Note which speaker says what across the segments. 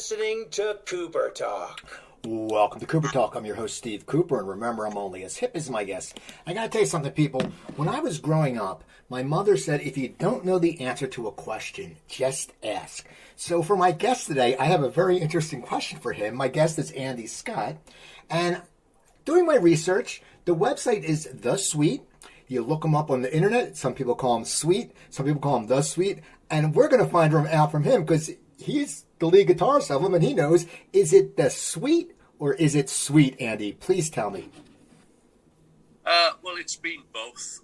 Speaker 1: listening to Cooper Talk.
Speaker 2: Welcome to Cooper Talk. I'm your host, Steve Cooper, and remember, I'm only as hip as my guest. I gotta tell you something, people. When I was growing up, my mother said, if you don't know the answer to a question, just ask. So for my guest today, I have a very interesting question for him. My guest is Andy Scott, and doing my research, the website is The Sweet. You look him up on the internet. Some people call him Sweet. Some people call him The Sweet. And we're going to find out from him because he's the lead guitarist of them, and he knows, is it The Sweet or is it Sweet, Andy? Please tell me.
Speaker 3: Well, it's been both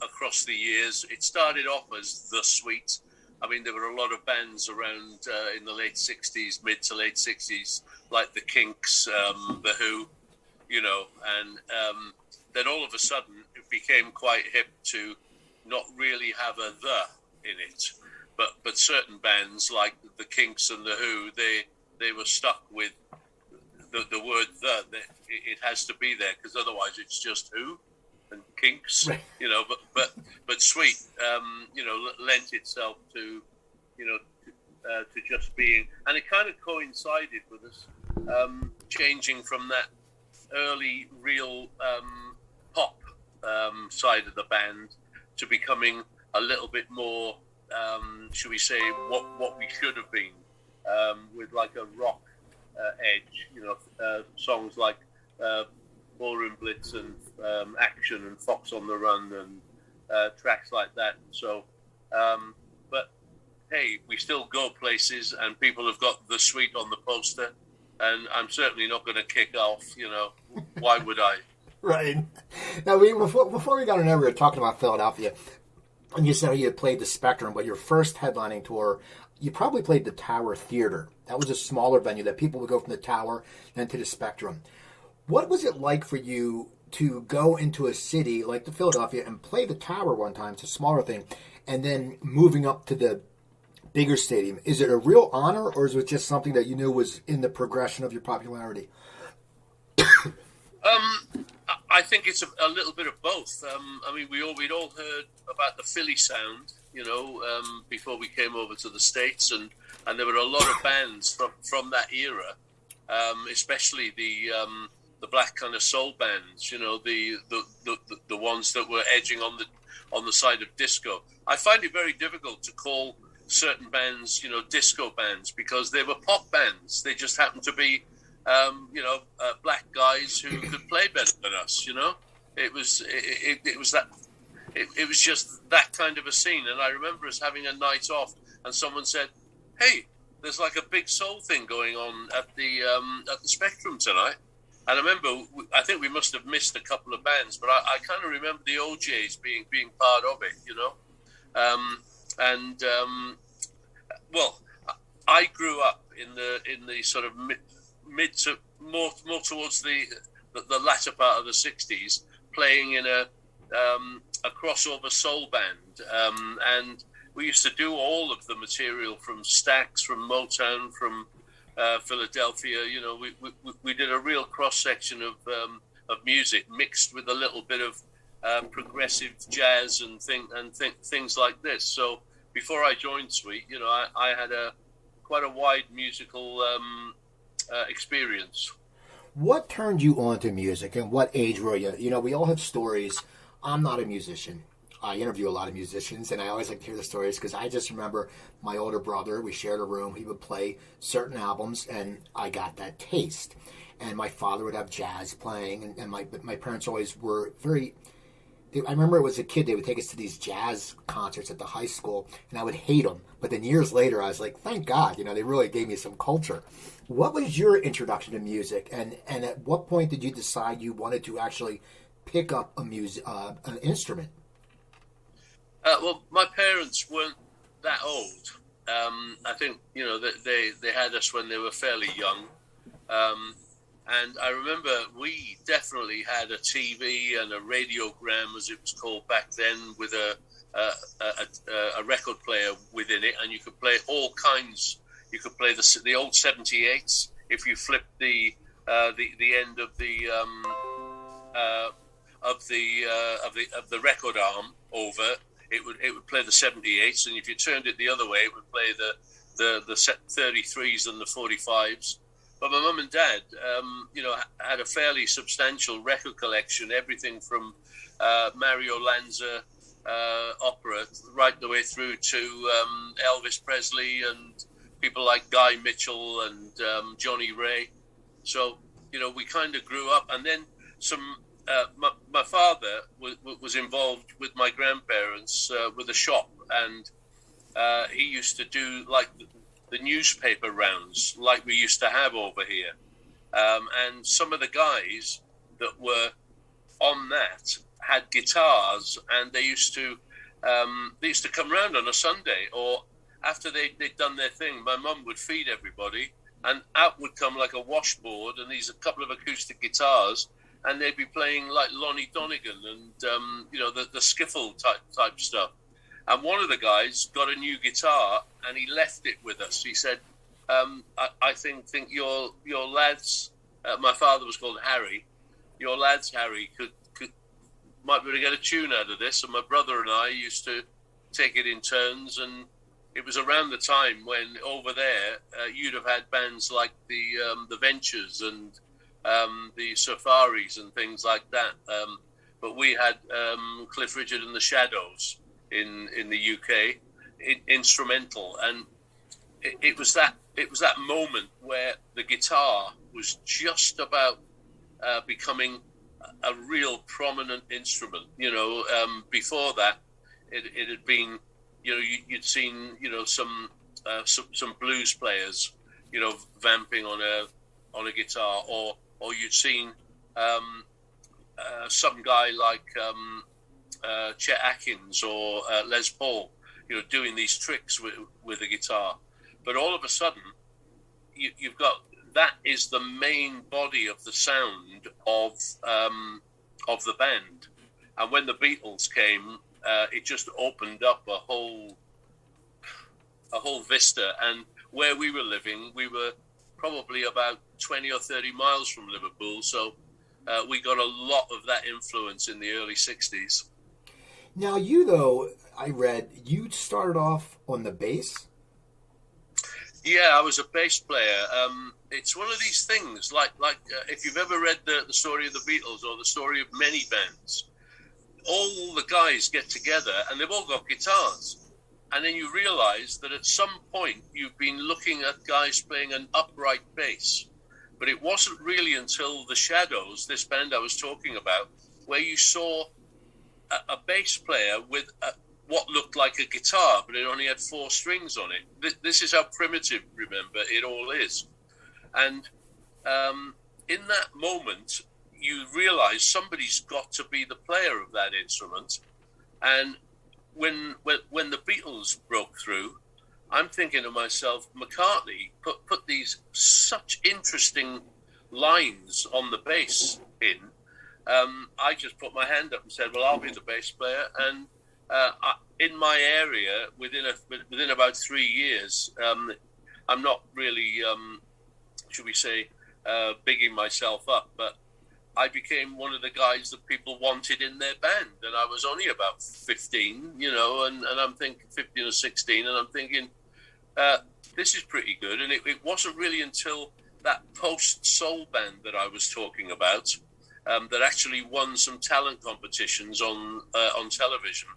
Speaker 3: across the years. It started off as The Sweet. I mean, there were a lot of bands around in the late 60s, mid to late 60s, like the Kinks, the Who, you know, and then all of a sudden it became quite hip to not really have a the in it. But certain bands like the Kinks and the Who, they were stuck with the word the. It has to be there because otherwise it's just Who and Kinks, you know. But Sweet, you know, lent itself to, you know, to just being, and it kind of coincided with us changing from that early real pop side of the band to becoming a little bit more, should we say, what we should have been, with like a rock edge, you know, songs like Ballroom Blitz and Action and Fox on the Run and tracks like that. So, but hey, we still go places, and people have got The Sweet on the poster, and I'm certainly not going to kick off. You know, why would I?
Speaker 2: Right. Now, before we got on over, we were talking about Philadelphia, and you said you had played the Spectrum, but your first headlining tour, you probably played the Tower Theater. That was a smaller venue that people would go from the Tower then to the Spectrum. What was it like for you to go into a city like the Philadelphia and play the Tower one time? It's a smaller thing, and then moving up to the bigger stadium. Is it a real honor, or is it just something that you knew was in the progression of your popularity?
Speaker 3: I think it's a little bit of both. I mean, we'd all heard about the Philly sound, you know, before we came over to the States, and there were a lot of bands from that era, especially the black kind of soul bands, you know, the ones that were edging on the side of disco. I find it very difficult to call certain bands, you know, disco bands, because they were pop bands. They just happened to be, you know, black guys who could play better than us. You know, it was just that kind of a scene. And I remember us having a night off, and someone said, "Hey, there's like a big soul thing going on at the Spectrum tonight." And I remember, I think we must have missed a couple of bands, but I kind of remember the OJs being part of it, you know. Well, I grew up in the sort of mid to more towards the latter part of the 60s, playing in a crossover soul band, and we used to do all of the material from Stax, from Motown, from Philadelphia. You know, we did a real cross section of music mixed with a little bit of progressive jazz and things like this. So before I joined Sweet, you know, I had quite a wide musical experience.
Speaker 2: What turned you on to music, and what age were you? You know, we all have stories. I'm not a musician. I interview a lot of musicians, and I always like to hear the stories because I just remember my older brother, we shared a room, he would play certain albums, and I got that taste. And my father would have jazz playing, and my parents always were very... I remember it was a kid, they would take us to these jazz concerts at the high school, and I would hate them. But then years later, I was like, thank God, you know, they really gave me some culture. What was your introduction to music, and at what point did you decide you wanted to actually pick up an instrument?
Speaker 3: Well, my parents weren't that old. I think, you know, they had us when they were fairly young. And I remember we definitely had a TV and a radiogram, as it was called back then, with a record player within it, and you could play all kinds. You could play the old 78s. If you flipped the end of the record arm over, it would play the 78s, and if you turned it the other way, it would play the set 33s and the 45s. But my mum and dad, had a fairly substantial record collection, everything from Mario Lanza opera right the way through to Elvis Presley and people like Guy Mitchell and Johnny Ray. So, we kind of grew up. And then my father was involved with my grandparents with a shop, and he used to do like the newspaper rounds like we used to have over here. And some of the guys that were on that had guitars, and they used to come round on a Sunday, or after they'd done their thing, my mum would feed everybody, and out would come like a washboard and a couple of acoustic guitars, and they'd be playing like Lonnie Donegan and the skiffle type stuff. And one of the guys got a new guitar, and he left it with us. He said, "I think your lads." My father was called Harry. Your lads, Harry, might be able to get a tune out of this. And my brother and I used to take it in turns, and it was around the time when over there you'd have had bands like the Ventures and the Safaris and things like that. But we had Cliff Richard and the Shadows in the UK, instrumental, and it was that moment where the guitar was just about becoming a real prominent instrument. Before that, it had been, you'd seen, some blues players, vamping on a guitar, or you'd seen some guy like Chet Atkins or Les Paul, doing these tricks with a guitar. But all of a sudden, you've got, that is the main body of the sound of the band. And when the Beatles came, it just opened up a whole vista. And where we were living, we were probably about 20 or 30 miles from Liverpool, so we got a lot of that influence in the early 60s.
Speaker 2: Now, you, though, I read, you started off on the bass?
Speaker 3: Yeah, I was a bass player. It's one of these things, like if you've ever read the story of the Beatles or the story of many bands, all the guys get together and they've all got guitars. And then you realize that at some point you've been looking at guys playing an upright bass. But it wasn't really until the Shadows, this band I was talking about, where you saw a bass player with what looked like a guitar, but it only had 4 strings on it. This is how primitive, remember, it all is. And in that moment, you realize somebody's got to be the player of that instrument. And when the Beatles broke through, I'm thinking to myself, McCartney put these such interesting lines on the bass in. I just put my hand up and said, well, I'll be the bass player. And in my area, within about 3 years, I'm not really, should we say, bigging myself up, but I became one of the guys that people wanted in their band. And I was only about 15, and I'm thinking 15 or 16, and I'm thinking, this is pretty good. And it wasn't really until that post-soul band that I was talking about that actually won some talent competitions on television,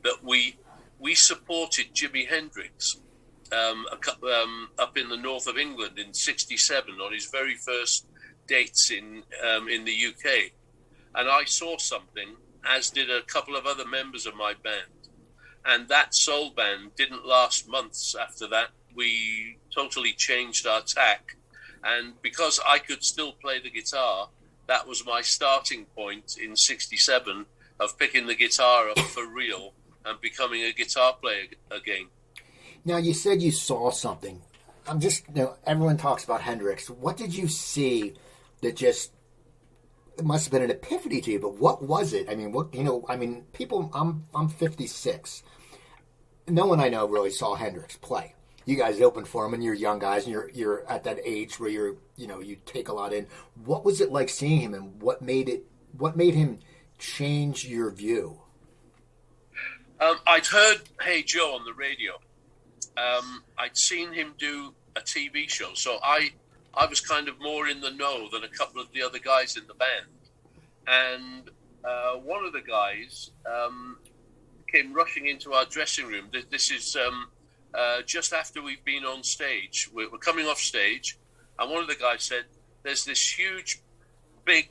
Speaker 3: that we supported Jimi Hendrix up in the north of England in '67 on his very first dates in the UK. And I saw something, as did a couple of other members of my band. And that soul band didn't last months after that. We totally changed our tack. And because I could still play the guitar, that was my starting point in '67 of picking the guitar up for real and becoming a guitar player again.
Speaker 2: Now, you said you saw something. I'm just, everyone talks about Hendrix. What did you see that just, it must have been an epiphany to you, but what was it? I mean, people, I'm 56. No one I know really saw Hendrix play. You guys opened for him, and you're young guys, and you're at that age where you take a lot in. What was it like seeing him, and what made him change your view?
Speaker 3: I'd heard Hey Joe on the radio, I'd seen him do a TV show, so I was kind of more in the know than a couple of the other guys in the band. And one of the guys came rushing into our dressing room. This is just after we've been on stage. We're coming off stage, and one of the guys said, "There's this huge, big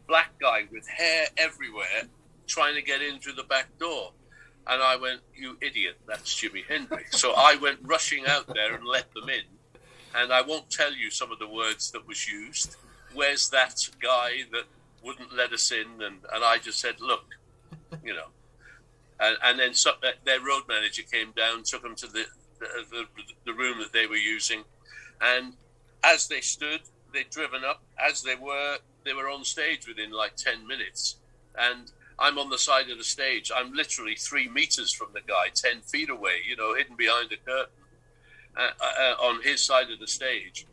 Speaker 3: black guy with hair everywhere trying to get in through the back door." And I went, "You idiot, that's Jimi Hendrix." So I went rushing out there and let them in. And I won't tell you some of the words that was used. "Where's that guy that wouldn't let us in?" And I just said, "Look, you know." And then their road manager came down, took them to the room that they were using. And as they stood, they'd driven up. As they were on stage within like 10 minutes. And I'm on the side of the stage. I'm literally 3 meters from the guy, 10 feet away, you know, hidden behind a curtain on his side of the stage.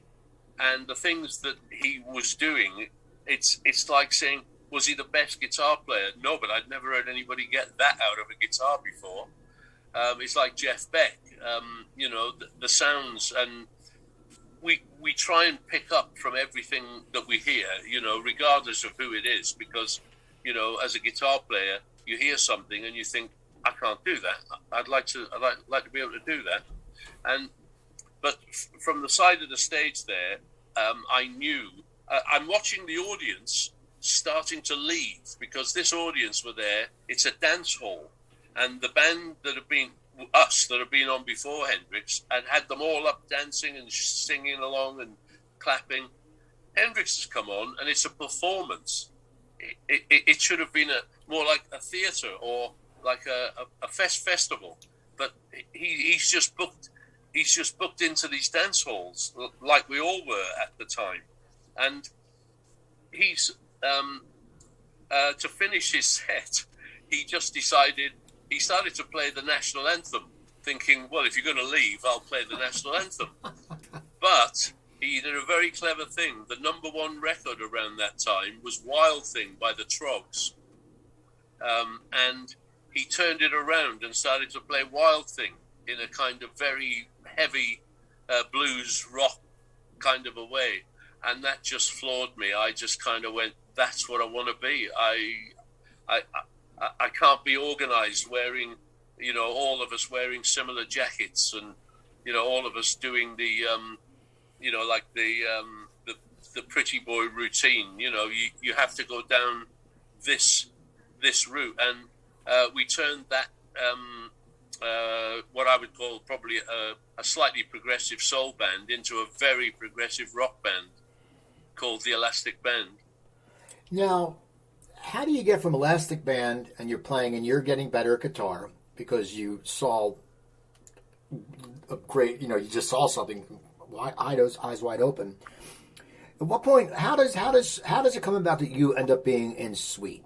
Speaker 3: And the things that he was doing, it's like saying, was he the best guitar player? No, but I'd never heard anybody get that out of a guitar before. It's like Jeff Beck, you know, the sounds, and we try and pick up from everything that we hear, you know, regardless of who it is, because, you know, as a guitar player, you hear something and you think, I can't do that. I'd like to be able to do that. But from the side of the stage there, I knew, I'm watching the audience starting to leave, because this audience were there. It's a dance hall, and the band that have been on before Hendrix and had them all up dancing and singing along and clapping. Hendrix has come on, and it's a performance. It should have been more like a theatre or like a festival, but he's just booked into these dance halls like we all were at the time, and he's to finish his set, he just decided. He started to play the national anthem, thinking, well, if you're going to leave, I'll play the national anthem. But he did a very clever thing. The number one record around that time was Wild Thing by the Trogs. And he turned it around and started to play Wild Thing in a kind of very heavy blues rock kind of a way. And that just floored me. I just kind of went, that's what I want to be. I can't be organized wearing, you know, all of us wearing similar jackets, and, you know, all of us doing the, you know, like the pretty boy routine. You know, you have to go down this route, and we turned that what I would call probably a slightly progressive soul band into a very progressive rock band called the Elastic Band.
Speaker 2: Now, how do you get from Elastic Band and you're playing and you're getting better at guitar because you saw a great, you know, you just saw something, eyes wide open. At what point, how does it come about that you end up being in Sweet?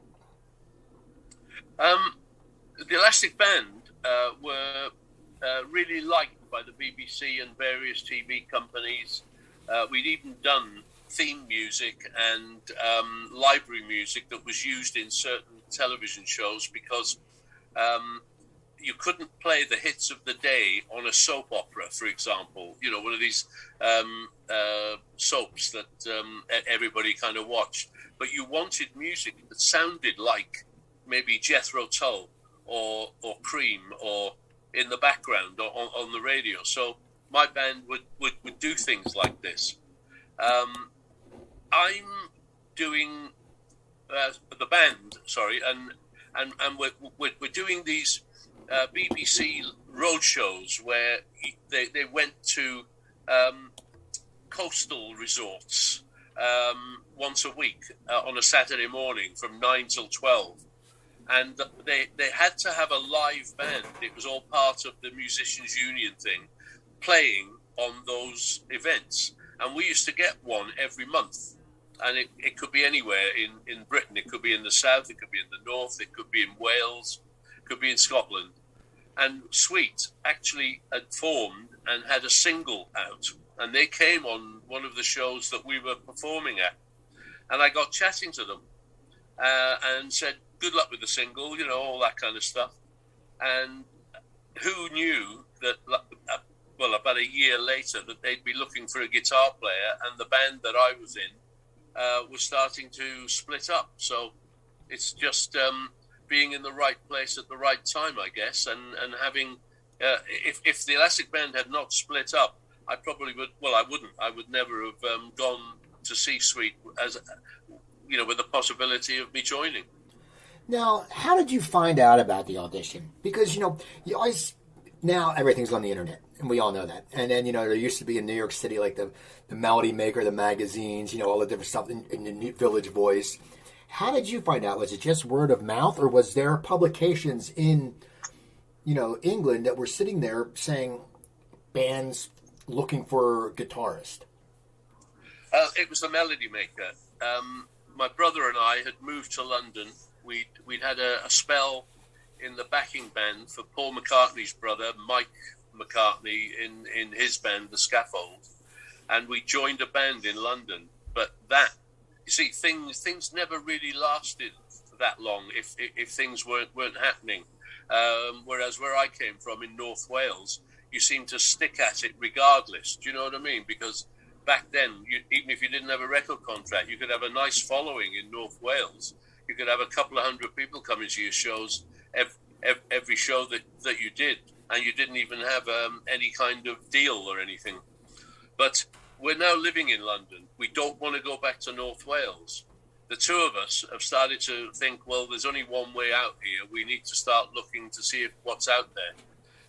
Speaker 3: The Elastic Band were really liked by the BBC and various TV companies. We'd even done theme music and library music that was used in certain television shows, because you couldn't play the hits of the day on a soap opera, for example, you know, one of these soaps that everybody kind of watched, but you wanted music that sounded like maybe Jethro Tull or Cream, or in the background or on the radio. So my band would do things like this. I'm doing the band, sorry, and we're doing these BBC road shows where they went to coastal resorts once a week on a Saturday morning from 9 till 12. And they had to have a live band. It was all part of the Musicians Union thing, playing on those events. And we used to get one every month. And it could be anywhere in Britain. It could be in the south, it could be in the north, it could be in Wales, it could be in Scotland. And Sweet actually had formed and had a single out. And they came on one of the shows that we were performing at. And I got chatting to them and said, good luck with the single, you know, all that kind of stuff. And who knew that about a year later, that they'd be looking for a guitar player, and the band that I was in was starting to split up. So it's just being in the right place at the right time, I guess, and having if the Elastic Band had not split up, I probably would. Well, I wouldn't. I would never have gone to C-suite as with the possibility of me joining.
Speaker 2: Now, how did you find out about the audition? Because you always now everything's on the internet, and we all know that. And then there used to be in New York City like the Melody Maker, the magazines, all the different stuff in the Village Voice. How did you find out? Was it just word of mouth, or was there publications in England that were sitting there saying bands looking for a guitarist?
Speaker 3: It was the Melody Maker. My brother and I had moved to London. We'd had a spell in the backing band for Paul McCartney's brother, Mike McCartney, in his band, The Scaffold. And we joined a band in London. But you see, things never really lasted that long if things weren't happening. Whereas where I came from in North Wales, you seemed to stick at it regardless. Do you know what I mean? Because back then, even if you didn't have a record contract, you could have a nice following in North Wales. You could have a couple of hundred people coming to your shows every show that you did, and you didn't even have any kind of deal or anything. But we're now living in London. We don't want to go back to North Wales. The two of us have started to think, well, there's only one way out here. We need to start looking to see what's out there.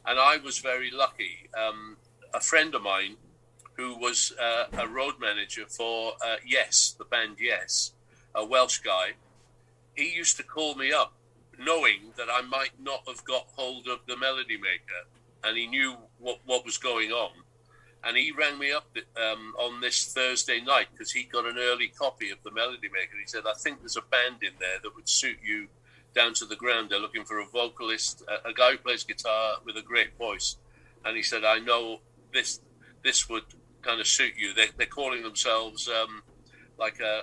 Speaker 3: And I was very lucky. A friend of mine who was a road manager for Yes, the band Yes, a Welsh guy, he used to call me up knowing that I might not have got hold of the Melody Maker, and he knew what was going on. And he rang me up on this Thursday night because he got an early copy of the Melody Maker. He said, I think there's a band in there that would suit you down to the ground. They're looking for a vocalist, a guy who plays guitar with a great voice. And he said, I know this would kind of suit you. They're calling themselves like a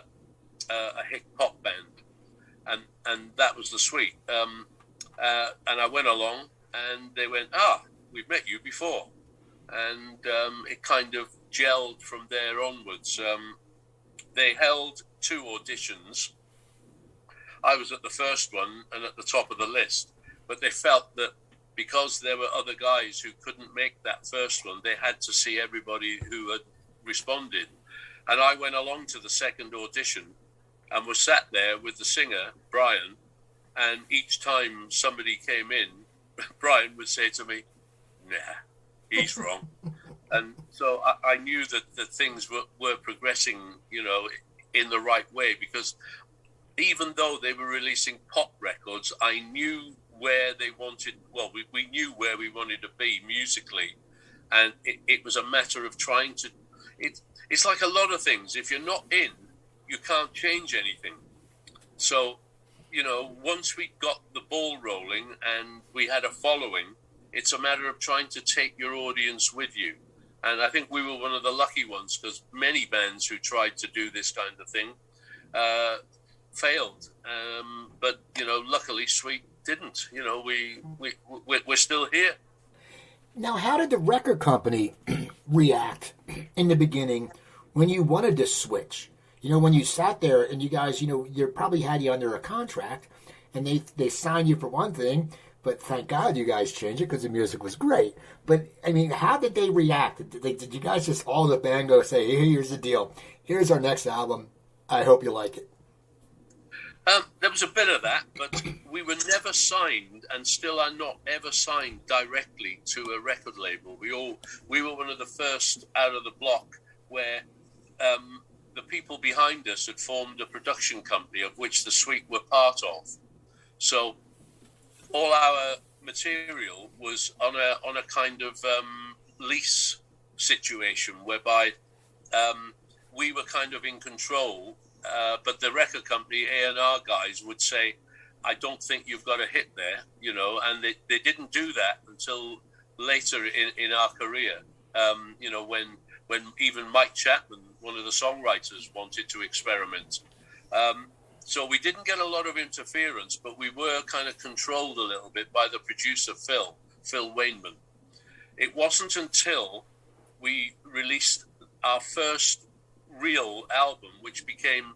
Speaker 3: hip hop band. And that was the suite. And I went along, and they went, we've met you before. And it kind of gelled from there onwards. They held 2 auditions. I was at the first one and at the top of the list, but they felt that because there were other guys who couldn't make that first one, they had to see everybody who had responded. And I went along to the second audition and was sat there with the singer, Brian, and each time somebody came in, Brian would say to me, nah, he's wrong. And so I knew that things were progressing, in the right way, because even though they were releasing pop records, I knew where they wanted, we knew where we wanted to be musically. And it was a matter of trying to, it's like a lot of things. If you're not in, you can't change anything. So, once we got the ball rolling and we had a following, it's a matter of trying to take your audience with you. And I think we were one of the lucky ones, because many bands who tried to do this kind of thing failed. But, luckily Sweet didn't. We're still here.
Speaker 2: Now, how did the record company react in the beginning when you wanted to switch? When you sat there and you guys, they probably had you under a contract, and they signed you for one thing, but thank God you guys changed it because the music was great. But, how did they react? Did you guys just, all the band go say, hey, here's the deal. Here's our next album. I hope you like it.
Speaker 3: There was a bit of that, but we were never signed, and still are not ever signed directly to a record label. We were one of the first out of the block where the people behind us had formed a production company of which the Sweet were part of. So all our material was on a kind of lease situation whereby we were kind of in control, but the record company, A&R guys, would say, I don't think you've got a hit there, and they didn't do that until later in our career, when even Mike Chapman, one of the songwriters, wanted to experiment. So we didn't get a lot of interference, but we were kind of controlled a little bit by the producer, Phil Wainman. it wasn't until we released our first real album, which became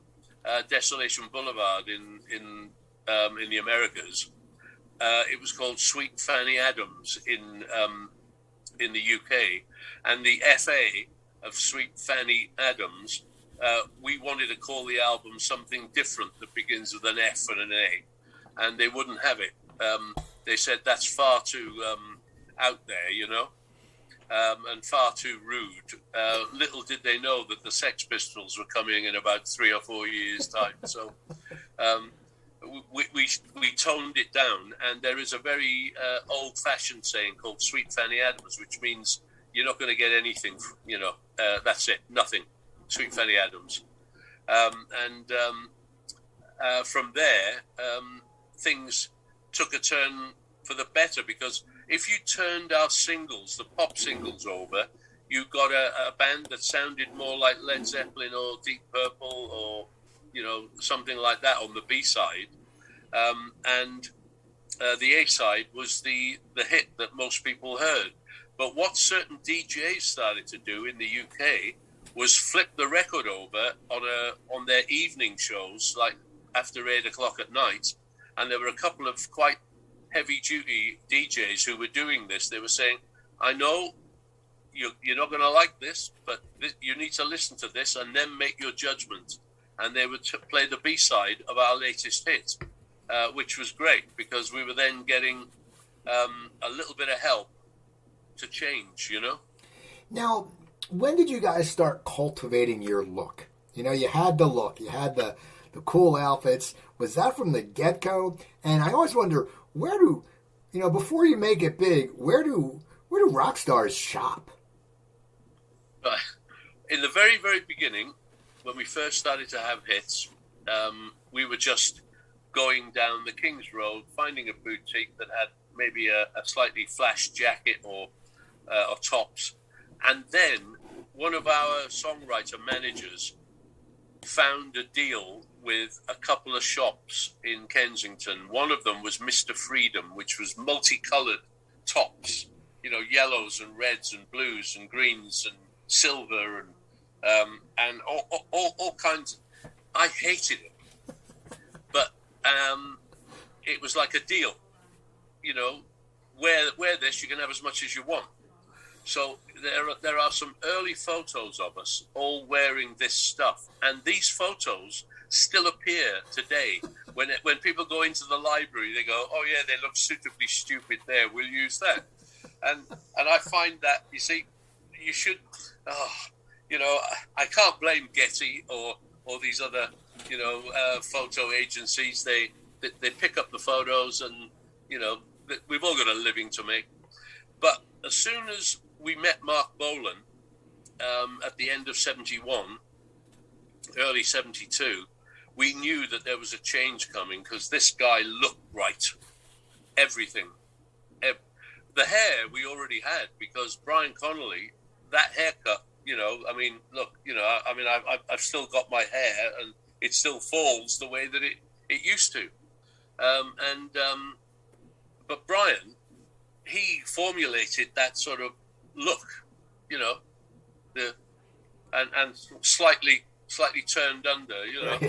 Speaker 3: Desolation Boulevard in the Americas. It was called Sweet Fanny Adams in the UK, and the FA of Sweet Fanny Adams. We wanted to call the album something different that begins with an F and an A, and they wouldn't have it. They said that's far too out there, you know, and far too rude. Little did they know that the Sex Pistols were coming in about 3 or 4 years' time. So we toned it down, and there is a very old-fashioned saying called Sweet Fanny Adams, which means you're not going to get anything, you know, that's it, nothing. Sweet Fanny Adams. From there, things took a turn for the better, because if you turned our singles, the pop singles, over, you got a band that sounded more like Led Zeppelin or Deep Purple or, you know, something like that on the B-side. And the A-side was the hit that most people heard. But what certain DJs started to do in the UK was flip the record over on their evening shows, like after 8 o'clock at night. And there were a couple of quite heavy-duty DJs who were doing this. They were saying, I know you're not going to like this, but you need to listen to this and then make your judgment. And they would play the B-side of our latest hit, which was great, because we were then getting a little bit of help to change, you know?
Speaker 2: Now, when did you guys start cultivating your look? You know, you had the look, you had the cool outfits. Was that from the get-go? And I always wonder, where do, you know, before you make it big, where do rock stars shop?
Speaker 3: In the very, very beginning, when we first started to have hits, we were just going down the King's Road, finding a boutique that had maybe a slightly flash jacket or tops. And then one of our songwriter managers found a deal with a couple of shops in Kensington. One of them was Mr. Freedom, which was multicolored tops, you know, yellows and reds and blues and greens and silver and all kinds. I hated it, but it was like a deal, you know. Wear this, you can have as much as you want. So there are some early photos of us all wearing this stuff, and these photos still appear today. When people go into the library, they go, "Oh yeah, they look suitably stupid there. We'll use that." And I find that, you see, you should, you know, I can't blame Getty or these other, you know, photo agencies. They pick up the photos, and you know, we've all got a living to make. But as soon as we met Mark Bolan at the end of 71, early 72, we knew that there was a change coming, because this guy looked right. Everything. The hair we already had, because Brian Connolly, that haircut, you know, I mean, look, you know, I mean, I've still got my hair, and it still falls the way that it used to. But Brian, he formulated that sort of look, you know, and slightly turned under, you know,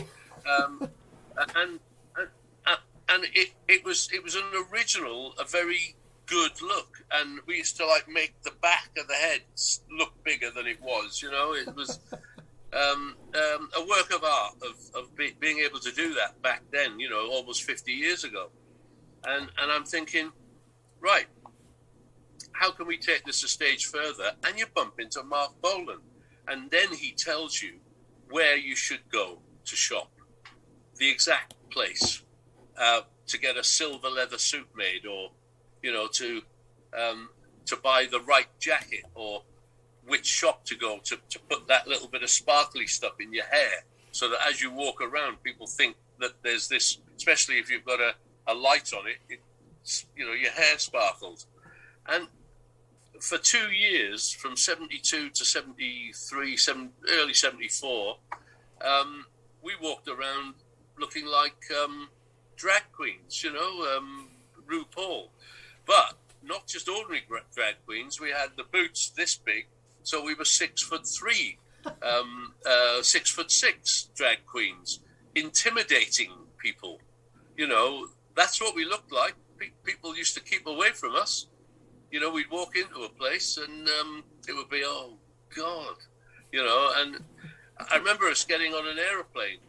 Speaker 3: and it was an original, a very good look, and we used to like make the back of the head look bigger than it was, you know. It was a work of art of being able to do that back then, you know, almost 50 years ago. And I'm thinking, right, how can we take this a stage further? And you bump into Mark Bolan, and then he tells you where you should go to shop, the exact place to get a silver leather suit made, or, you know, to buy the right jacket, or which shop to go to put that little bit of sparkly stuff in your hair, so that as you walk around, people think that there's this, especially if you've got a light on it, it's, you know, your hair sparkles. And for 2 years, from 72 to 73, early 74, we walked around looking like drag queens, you know, RuPaul. But not just ordinary drag queens. We had the boots this big, so we were 6'3", 6'6" drag queens, intimidating people. That's what we looked like. People used to keep away from us. We'd walk into a place and it would be, oh God, and I remember us getting on an aeroplane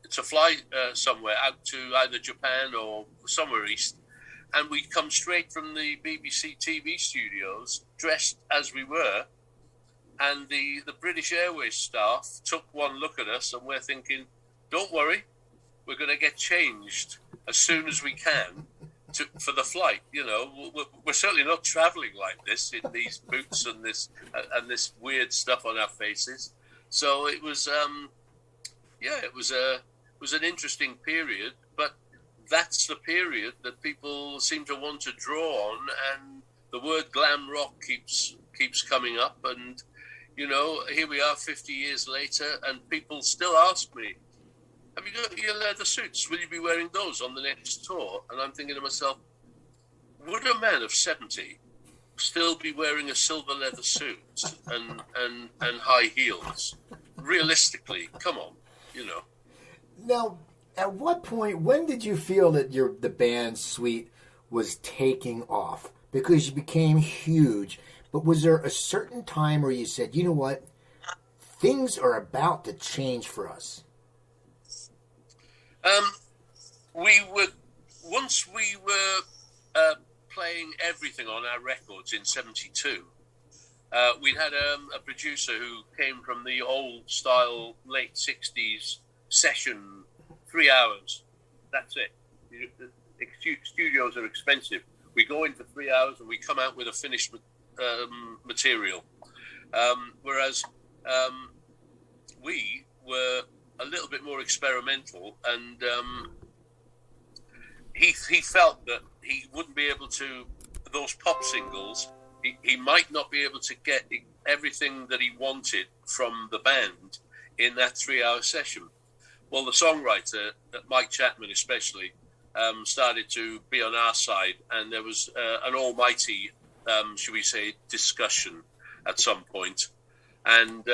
Speaker 3: to fly somewhere out to either Japan or somewhere east. And we'd come straight from the BBC TV studios, dressed as we were. And the British Airways staff took one look at us and we're thinking, don't worry, we're going to get changed as soon as we can for the flight. We're certainly not traveling like this in these boots and this weird stuff on our faces. So it was, it was an interesting period, but that's the period that people seem to want to draw on, and the word glam rock keeps coming up, and here we are 50 years later, and people still ask me, have you got your leather suits? Will you be wearing those on the next tour? And I'm thinking to myself, would a man of 70 still be wearing a silver leather suit and high heels? Realistically, come on,
Speaker 2: Now, at what point, when did you feel that the band suite was taking off? Because you became huge, but was there a certain time where you said, you know what, things are about to change for us?
Speaker 3: Once we were playing everything on our records in 72, we'd had a producer who came from the old style late 60s session, 3 hours. That's it. Studios are expensive. We go in for 3 hours and we come out with a finished material. Whereas we were a little bit more experimental, and he felt that he wouldn't be able to, those pop singles, he might not be able to get everything that he wanted from the band in that 3 hour session. Well, the songwriter, Mike Chapman especially, started to be on our side, and there was an almighty, should we say, discussion at some point. And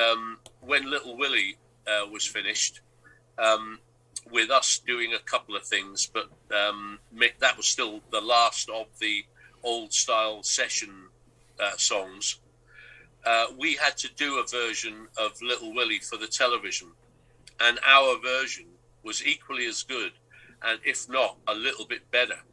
Speaker 3: when Little Willy was finished, with us doing a couple of things, but that was still the last of the old style session songs. We had to do a version of Little Willy for the television, and our version was equally as good, and if not a little bit better.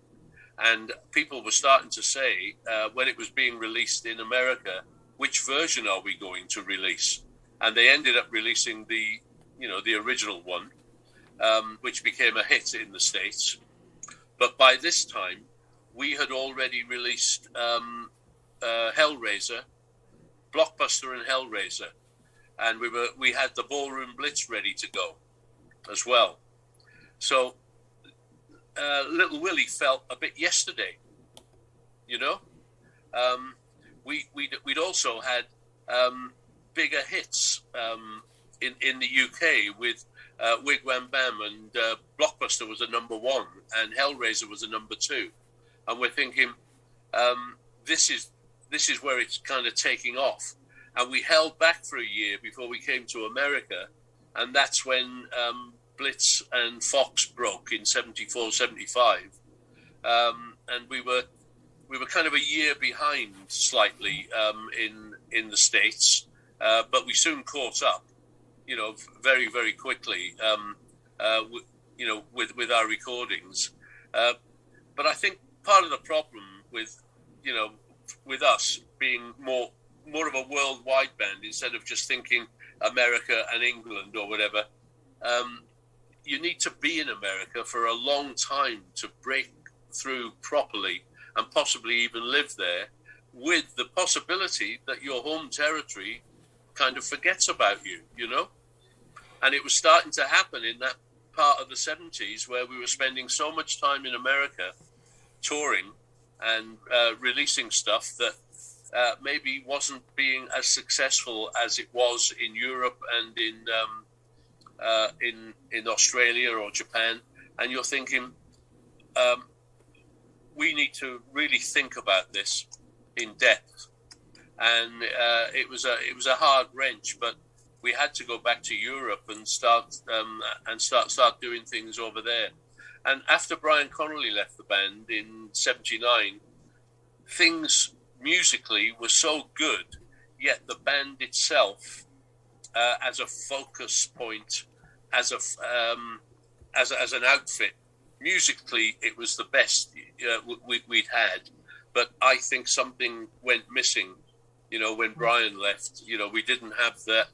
Speaker 3: And people were starting to say, when it was being released in America, which version are we going to release? And they ended up releasing the original one, which became a hit in the States. But by this time, we had already released Hellraiser, Blockbuster and Hellraiser, and we had the Ballroom Blitz ready to go as well. So Little Willy felt a bit yesterday, We'd also had bigger hits in the UK with Wigwam Bam, and Blockbuster was a number 1 and Hellraiser was a number 2, and we're thinking this is where it's kind of taking off. And we held back for a year before we came to America, and that's when Blitz and Fox broke in 74, 75, and we were kind of a year behind slightly in the States, but we soon caught up, very, very quickly, with our recordings. But I think part of the problem with us being more of a worldwide band instead of just thinking America and England or whatever, you need to be in America for a long time to break through properly and possibly even live there, with the possibility that your home territory kind of forgets about you, And it was starting to happen in that part of the 70s where we were spending so much time in America touring and releasing stuff that maybe wasn't being as successful as it was in Europe and in Australia or Japan. And you're thinking, we need to really think about this in depth. And it was a hard wrench, but we had to go back to Europe and start doing things over there. And after Brian Connolly left the band in '79, things musically were so good, yet the band itself, as a focus point, as an outfit, musically it was the best we'd had. But I think something went missing. When Brian left, we didn't have the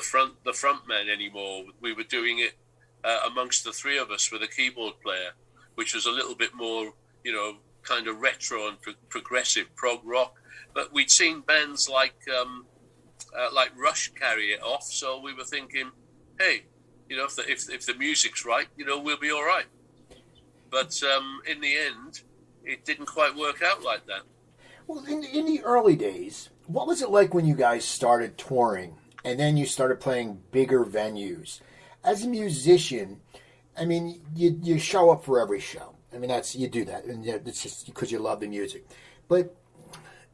Speaker 3: front man anymore. We were doing it amongst the three of us with a keyboard player, which was a little bit more, kind of retro and progressive prog rock. But we'd seen bands like Rush carry it off, so we were thinking, hey, if the music's right, we'll be all right. But in the end, it didn't quite work out like that.
Speaker 2: Well, in the early days, what was it like when you guys started touring and then you started playing bigger venues? As a musician, I mean, you show up for every show. I mean, you do that, and it's just because you love the music. But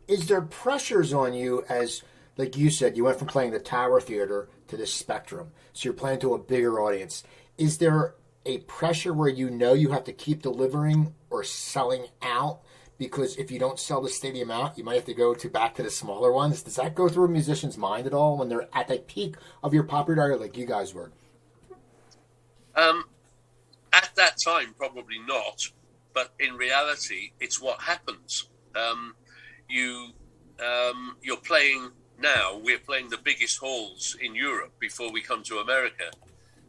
Speaker 2: is there pressures on you as, like you said, you went from playing the Tower Theater to the Spectrum, so you're playing to a bigger audience. Is there a pressure where you have to keep delivering or selling out? Because if you don't sell the stadium out, you might have to go back to the smaller ones. Does that go through a musician's mind at all when they're at the peak of your popularity like you guys were?
Speaker 3: At that time, probably not. But in reality, it's what happens. You're playing now. We're playing the biggest halls in Europe before we come to America.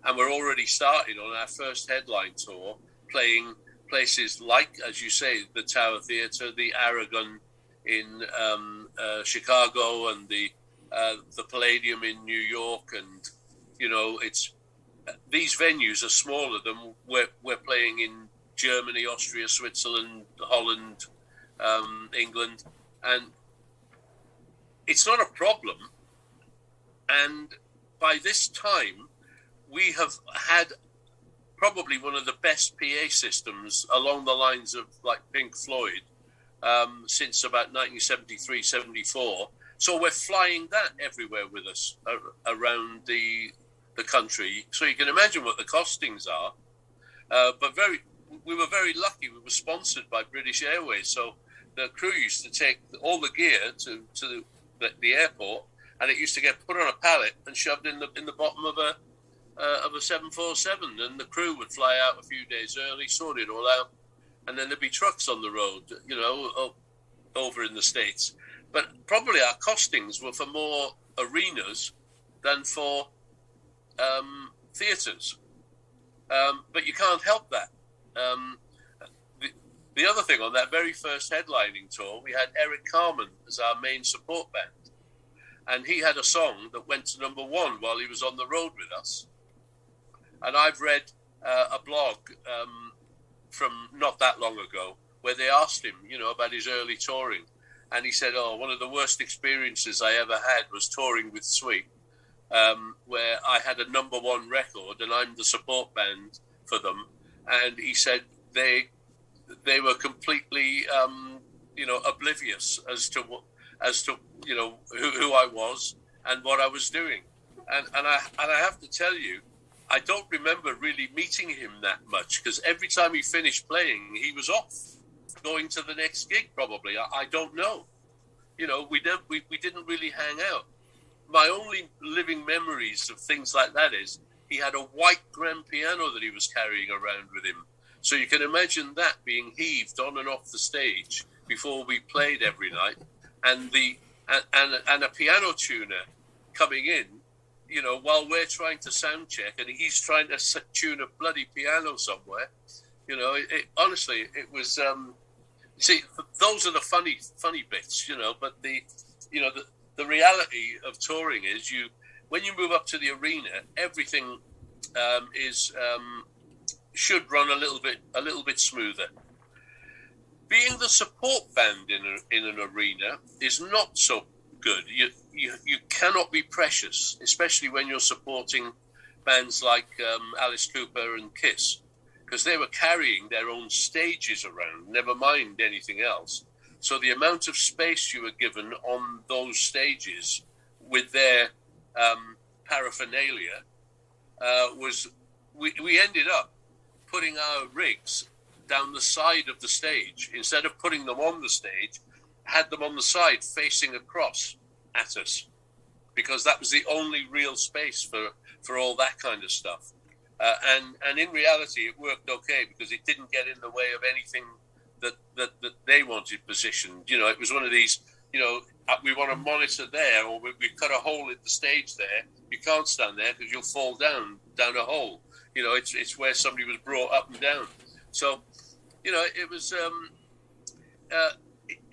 Speaker 3: And we're already starting on our first headline tour, playing places like, as you say, the Tower Theatre, the Aragon in Chicago, and the Palladium in New York, and it's these venues are smaller than we're playing in Germany, Austria, Switzerland, Holland, England, and it's not a problem. And by this time, we have had probably one of the best PA systems along the lines of like Pink Floyd since about 1973, 74. So we're flying that everywhere with us around the country. So you can imagine what the costings are. But we were very lucky. We were sponsored by British Airways. So the crew used to take all the gear to the airport, and it used to get put on a pallet and shoved in the bottom of a 747, and the crew would fly out a few days early, sort it all out, and then there'd be trucks on the road, over in the States. But probably our costings were for more arenas than for theatres. But you can't help that. The other thing, on that very first headlining tour, we had Eric Carmen as our main support band. And he had a song that went to number one while he was on the road with us. And I've read a blog from not that long ago where they asked him, about his early touring. And he said, one of the worst experiences I ever had was touring with Sweet, where I had a number one record and I'm the support band for them. And he said they were completely, oblivious as to who I was and what I was doing. And I have to tell you, I don't remember really meeting him that much, because every time he finished playing, he was off, going to the next gig probably. I don't know. We didn't really hang out. My only living memories of things like that is he had a white grand piano that he was carrying around with him. So you can imagine that being heaved on and off the stage before we played every night, and a piano tuner coming in, while we're trying to sound check and he's trying to tune a bloody piano somewhere. Honestly, it was. See, those are the funny bits, But the reality of touring is when you move up to the arena, everything should run a little bit smoother. Being the support band in an arena is not so good. You cannot be precious, especially when you're supporting bands like Alice Cooper and Kiss. because they were carrying their own stages around, never mind anything else. So the amount of space you were given on those stages with their paraphernalia was, we ended up putting our rigs down the side of the stage. Instead of putting them on the stage, had them on the side facing across at us, because that was the only real space for all that kind of stuff. And in reality, it worked okay because it didn't get in the way of anything that they wanted positioned. You know, it was one of these, you know, we want to monitor there, or we cut a hole in the stage there. You can't stand there because you'll fall down a hole. You know, it's where somebody was brought up and down. So, you know, it was,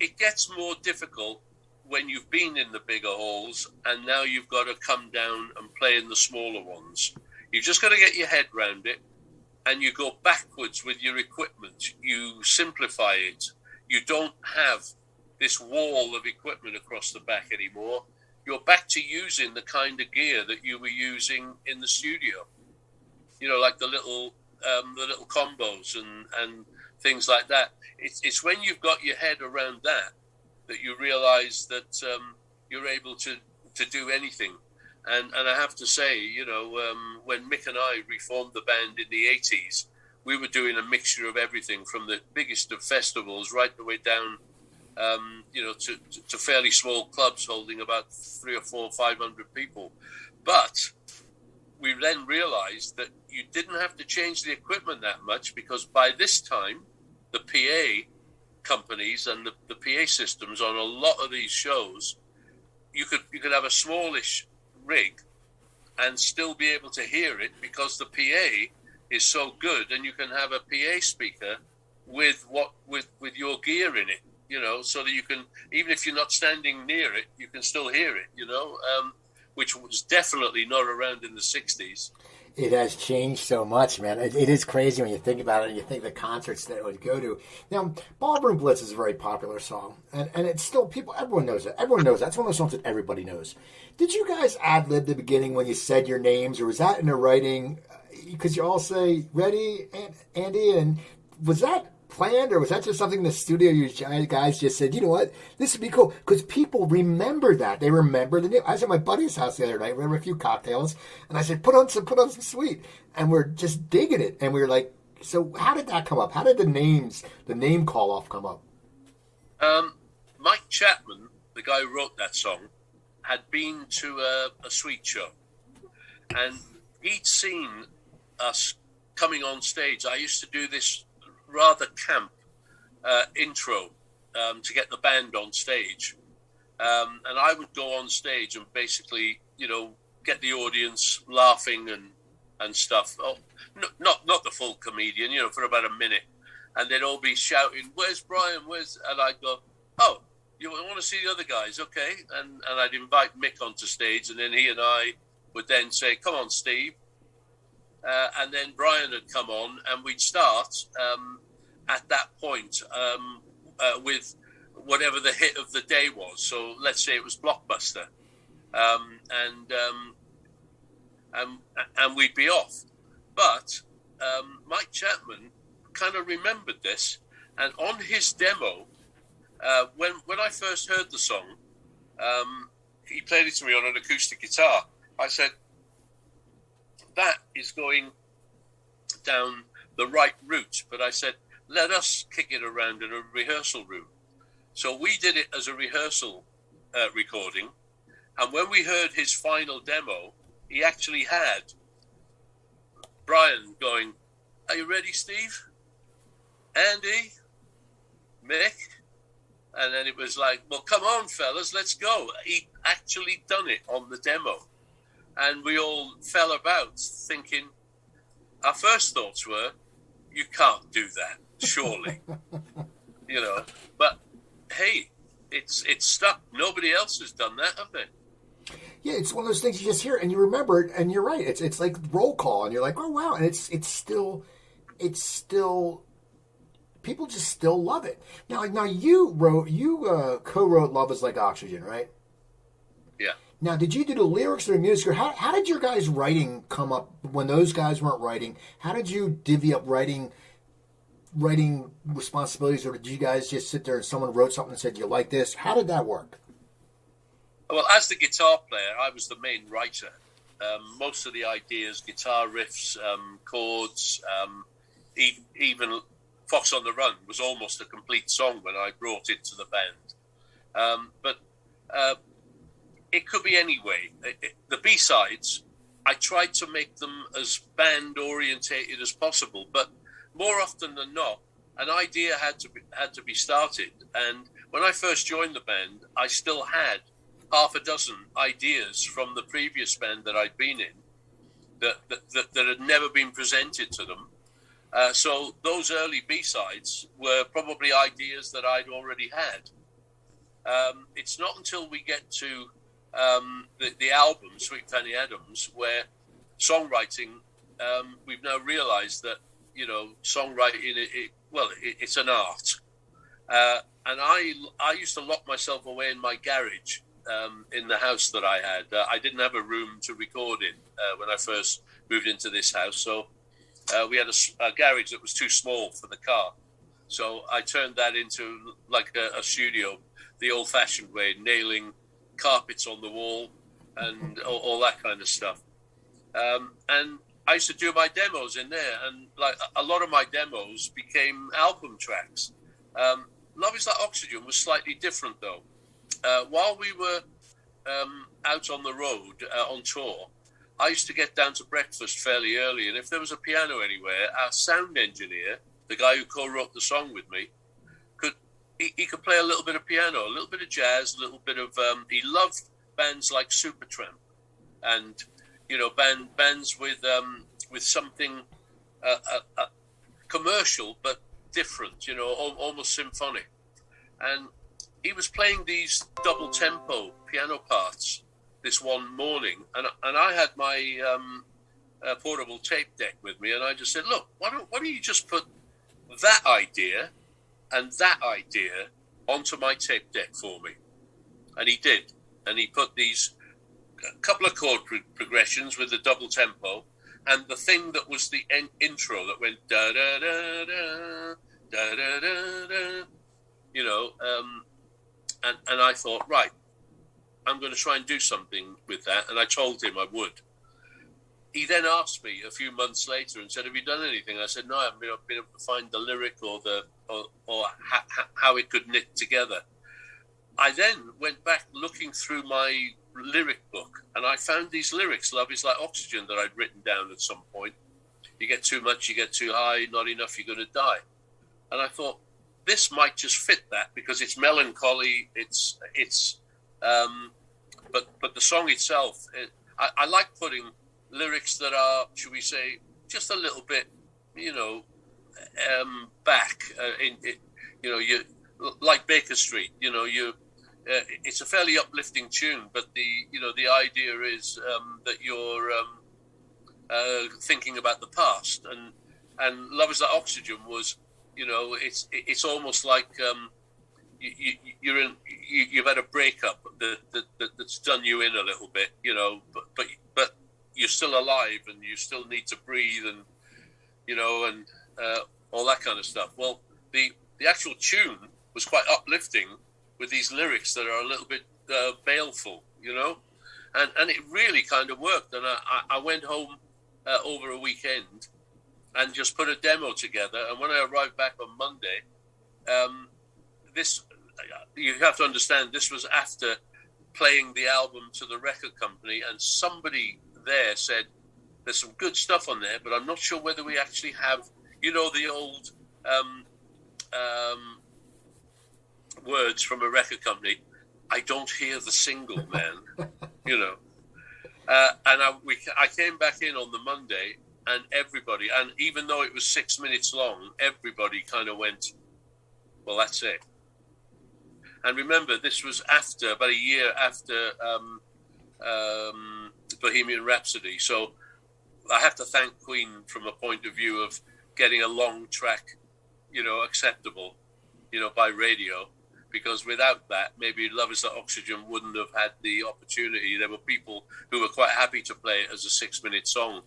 Speaker 3: it gets more difficult when you've been in the bigger halls and now you've got to come down and play in the smaller ones. You've just got to get your head around it, and you go backwards with your equipment. You simplify it. You don't have this wall of equipment across the back anymore. You're back to using the kind of gear that you were using in the studio. You know, like the little combos and things like that. It's when you've got your head around that you realise that you're able to do anything. And I have to say, you know, when Mick and I reformed the band in the 80s, we were doing a mixture of everything from the biggest of festivals right the way down, you know, to fairly small clubs holding about 300 or 400 or 500 people. But we then realised that you didn't have to change the equipment that much, because by this time, the PA companies and the PA systems on a lot of these shows, you could have a smallish rig and still be able to hear it, because the PA is so good, and you can have a PA speaker with your gear in it, you know, so that you can, even if you're not standing near it, you can still hear it, you know, which was definitely not around in the 60s.
Speaker 2: It has changed so much, man. It is crazy when you think about it, and you think the concerts that it would go to. Now, Ballroom Blitz is a very popular song, and it's still, everyone knows it. Everyone knows it. That's one of those songs that everybody knows. Did you guys ad-lib the beginning when you said your names, or was that in the writing? Because you all say, ready, Andy, and was that planned, or was that just something in the studio you guys just said, you know what, this would be cool? Because people remember that. They remember the name. I was at my buddy's house the other night, we had a few cocktails, and I said, put on some sweet. And we're just digging it. And we were like, so how did that come up? How did the name call off come up?
Speaker 3: Mike Chapman, the guy who wrote that song, had been to a sweet show. And he'd seen us coming on stage. I used to do this rather camp intro to get the band on stage, and I would go on stage and basically, you know, get the audience laughing and stuff. Oh, not the full comedian, you know, for about a minute, and they'd all be shouting, "Where's Brian? Where's?" And I'd go, "Oh, you want to see the other guys? Okay." And I'd invite Mick onto stage, and then he and I would then say, "Come on, Steve." And then Brian had come on, and we'd start at that point with whatever the hit of the day was. So let's say it was Blockbuster, and we'd be off. But Mike Chapman kind of remembered this, and on his demo, when I first heard the song, he played it to me on an acoustic guitar. I said, that is going down the right route. But I said, let us kick it around in a rehearsal room. So we did it as a rehearsal recording. And when we heard his final demo, he actually had Brian going, "Are you ready, Steve? Andy? Mick?" And then it was like, "Well, come on, fellas, let's go." He actually done it on the demo. And we all fell about thinking, our first thoughts were, you can't do that, surely. You know, but hey, it's stuck. Nobody else has done that, have they?
Speaker 2: Yeah, it's one of those things you just hear and you remember it, and you're right. It's like roll call, and you're like, oh wow, and it's still people just still love it. Now you co-wrote "Love Is Like Oxygen," right?
Speaker 3: Yeah.
Speaker 2: Now, did you do the lyrics or the music, or how did your guys' writing come up when those guys weren't writing? How did you divvy up writing responsibilities, or did you guys just sit there and someone wrote something and said, you like this? How did that work?
Speaker 3: Well, as the guitar player, I was the main writer. Most of the ideas, guitar riffs, chords, even Fox on the Run was almost a complete song when I brought it to the band. But it could be any way. The B-sides, I tried to make them as band-orientated as possible, but more often than not, an idea had to be started. And when I first joined the band, I still had half a dozen ideas from the previous band that I'd been in that had never been presented to them. So those early B-sides were probably ideas that I'd already had. It's not until we get to the album, Sweet Fanny Adams, where songwriting, we've now realized that, songwriting, it's an art. And I used to lock myself away in my garage in the house that I had. I didn't have a room to record in when I first moved into this house. So we had a garage that was too small for the car. So I turned that into like a studio, the old-fashioned way, nailing carpets on the wall and all that kind of stuff. And I used to do my demos in there, and like a lot of my demos became album tracks. Love Is Like Oxygen was slightly different, though. While we were out on the road on tour, I used to get down to breakfast fairly early, and if there was a piano anywhere, our sound engineer, the guy who co-wrote the song with me, he could play a little bit of piano, a little bit of jazz, a little bit of... he loved bands like Supertramp, and bands with something commercial but different, almost symphonic. And he was playing these double tempo piano parts this one morning, and I had my portable tape deck with me, and I just said, look, why don't you just put that idea and that idea onto my tape deck for me? And he did, and he put these couple of chord progressions with the double tempo, and the thing that was the intro that went da da da da da da da da, and I thought, right, I'm going to try and do something with that, and I told him I would. He then asked me a few months later and said, "Have you done anything?" I said, "No, I haven't been able to find the lyric or how it could knit together." I then went back looking through my lyric book, and I found these lyrics, "Love is like oxygen," that I'd written down at some point. You get too much, you get too high, not enough, you're going to die. And I thought, this might just fit that, because it's melancholy, but the song itself, I like putting lyrics that are, should we say, just a little bit, back you like Baker Street, it's a fairly uplifting tune, but the idea is that you're thinking about the past, and Love Is Like Oxygen was, it's almost like you've had a breakup that's done you in a little bit, but you're still alive and you still need to breathe, and and all that kind of stuff. Well, the actual tune was quite uplifting, with these lyrics that are a little bit baleful, and it really kind of worked. And I went home over a weekend and just put a demo together. And when I arrived back on Monday, you have to understand, this was after playing the album to the record company, and somebody there said, "There's some good stuff on there, but I'm not sure whether we actually have, the old words from a record company, I don't hear the single, man." And I came back in on the Monday, and everybody, and even though it was 6 minutes long, everybody kind of went, "Well, that's it." And remember, this was about a year after Bohemian Rhapsody, so I have to thank Queen from a point of view of getting a long track, acceptable, by radio, because without that, maybe Love Is Like Oxygen wouldn't have had the opportunity. There were people who were quite happy to play it as a 6-minute song,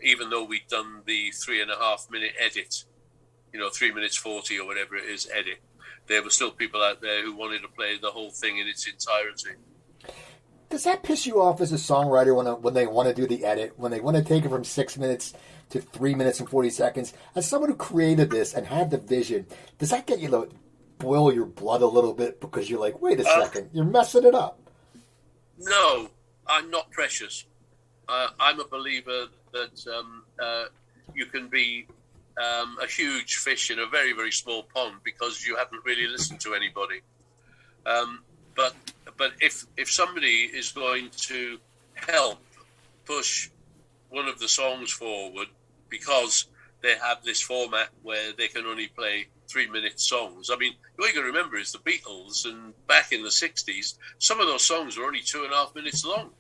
Speaker 3: even though we'd done the 3.5-minute edit, 3 minutes 40 or whatever it is edit. There were still people out there who wanted to play the whole thing in its entirety.
Speaker 2: Does that piss you off as a songwriter when they want to do the edit, when they want to take it from 6 minutes to 3 minutes and 40 seconds? As someone who created this and had the vision, does that get you to boil your blood a little bit because you're like, wait a second, you're messing it up?
Speaker 3: No, I'm not precious. I'm a believer that you can be a huge fish in a very, very small pond because you haven't really listened to anybody. But if somebody is going to help push one of the songs forward because they have this format where they can only play 3-minute songs. I mean, what you got to remember is the Beatles, and back in the 60s, some of those songs were only 2.5 minutes long,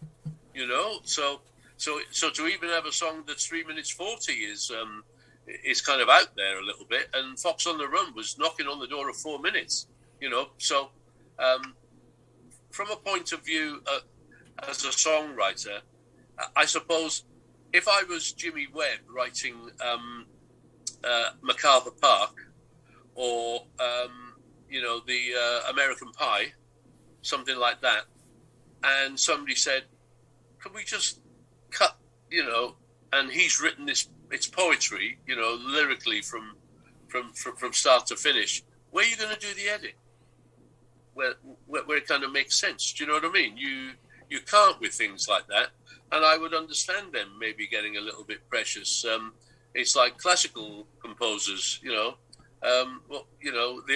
Speaker 3: So to even have a song that's 3 minutes 40 is kind of out there a little bit. And Fox on the Run was knocking on the door of 4 minutes, So from a point of view as a songwriter, I suppose if I was Jimmy Webb writing MacArthur Park or, the American Pie, something like that, and somebody said, can we just cut, and he's written this, it's poetry, lyrically from start to finish, where are you going to do the edit? Where it kind of makes sense. Do you know what I mean? You can't with things like that, and I would understand them maybe getting a little bit precious. It's like classical composers, the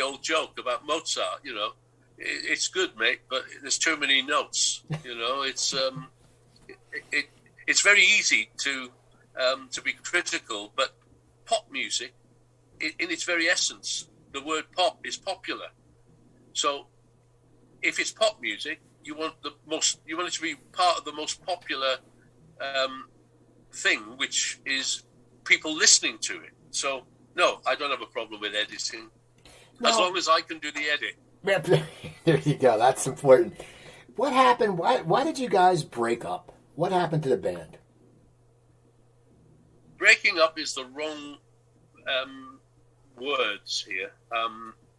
Speaker 3: old joke about Mozart. It's good, mate, but there's too many notes. It's very easy to be critical, but pop music, in its very essence, the word pop is popular. So if it's pop music, you want it to be part of the most popular thing, which is people listening to it. So no, I don't have a problem with editing, as long as I can do the edit.
Speaker 2: There you go. That's important. What happened? Why did you guys break up? What happened to the band?
Speaker 3: Breaking up is the wrong words here.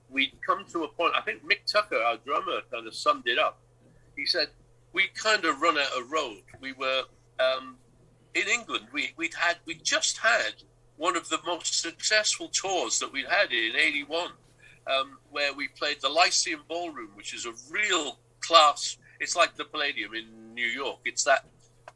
Speaker 3: We'd come to a point, I think Mick Tucker, our drummer, kind of summed it up. He said, we kind of run out of road. We were, in England, we'd just had one of the most successful tours that we'd had in 81, where we played the Lyceum Ballroom, which is a real class. It's like the Palladium in New York. It's that